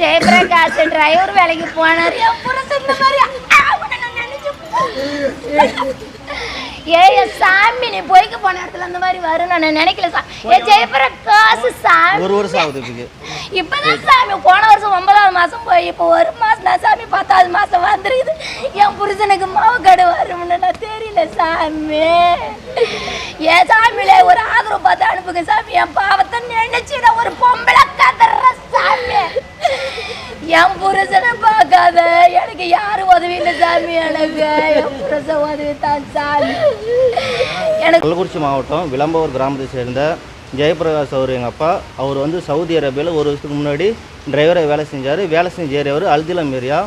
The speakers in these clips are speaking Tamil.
ஜெயபிரகாஷ் டிரைவர் வேலைக்கு போனார். என் புருஷன் இந்த மாதிரி சாமி நீ போய்க்க போன இடத்துல அந்த மாதிரி வரும் நான் நினைக்கல சாமி. ஜெயபிரகாஷ் சாமி ஒரு வருஷம் ஆகுது. இப்பதான் சாமி போன வருஷம் 9வது மாசம் போய் இப்போ ஒரு மாசம் நான் சாமி 10வது மாசம் வந்துருக்குது. என் புருஷனுக்கு மாவுக்கடை வரும்னு நான் தெரியல சாமி. ஏன் சாமியில ஒரு ஆதரவு பார்த்து அனுப்புங்க சாமி. என் பாவத்தை நினைச்சு நான் ஒரு பொம்பளை கதற சாமி. என் புருஷனை பார்க்காத எனக்கு யாரும் உதவி இல்லை சாமி. எனக்கு என் புருஷன் உதவி தான் சாமி. எனக்கு கள்ளக்குறிச்சி மாவட்டம் விளம்பவர் கிராமத்தை சேர்ந்த ஜெயபிரகாஷ் அவர் எங்கள் அப்பா. அவர் வந்து சவுதி அரேபியாவில் ஒரு வருஷத்துக்கு முன்னாடி டிரைவரை வேலை செஞ்சார். வேலை செஞ்ச ஏரியாவர் அல்திலம் ஏரியா.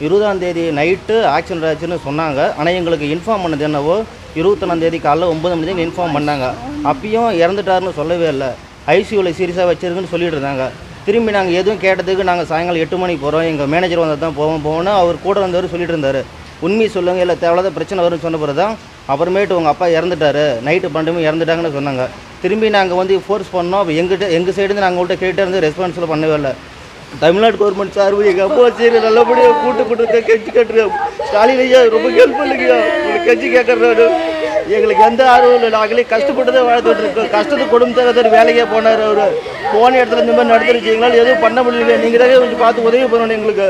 20ஆம் தேதி நைட்டு ஆக்சிடென்ட் ஆச்சுன்னு சொன்னாங்க. ஆனால் எங்களுக்கு இன்ஃபார்ம் பண்ணது என்னவோ 21ஆம் தேதி காலைல 9 மணிக்கு இன்ஃபார்ம் பண்ணாங்க. அப்பயும் இறந்துட்டாருன்னு சொல்லவே இல்லை. ஐசியூவில் சீரியஸாக வச்சிருக்குன்னு சொல்லிட்டு இருந்தாங்க. திரும்பி நாங்கள் எதுவும் கேட்டதுக்கு நாங்கள் சாயங்காலம் 8 மணிக்கு போகிறோம், எங்கள் மேனேஜர் வந்தால் தான் போவோம்னு அவர் கூட வந்தவர் சொல்லிட்டு இருந்தார். உண்மையை சொல்லுங்கள், இல்லை தேவையில்லாத பிரச்சனை வரும்னு சொன்ன பிறகு தான் அப்புறமேட்டு உங்கள் அப்பா இறந்துட்டார், நைட்டு 12 மணி இறந்துட்டாங்கன்னு சொன்னாங்க. திரும்பி நாங்கள் வந்து ஃபோர்ஸ் பண்ணோம். அப்போ எங்கள் சைடு நாங்கள் உங்கள்கிட்ட கேட்டே இருந்து ரெஸ்பான்ஸில் பண்ணவே இல்லை. தமிழ்நாடு கவர்மெண்ட் சார்பு எங்கள் அப்பா சரி நல்லபடியாக கூட்டு கட்சி கட்டுறோம். ஸ்டாலின் ஐயா ரொம்ப ஹெல்ப் பண்ணுங்கய்யா. உங்களுக்கு கட்சி கேட்குறாரு. எங்களுக்கு எந்த ஆர்வம் இல்லை. நாங்களே கஷ்டப்பட்டு தான் வாழ்ந்துட்டு இருக்கோம். கஷ்டத்துக்கு குடும்பத்தை வேலைக்கே போனார். அவர் போன இடத்துல இந்த மாதிரி நடந்துருச்சு. எங்களால் எதுவும் பண்ண முடியல. நீங்கள் தான் கொஞ்சம் பார்த்து உதவி பண்ணணும் எங்களுக்கு.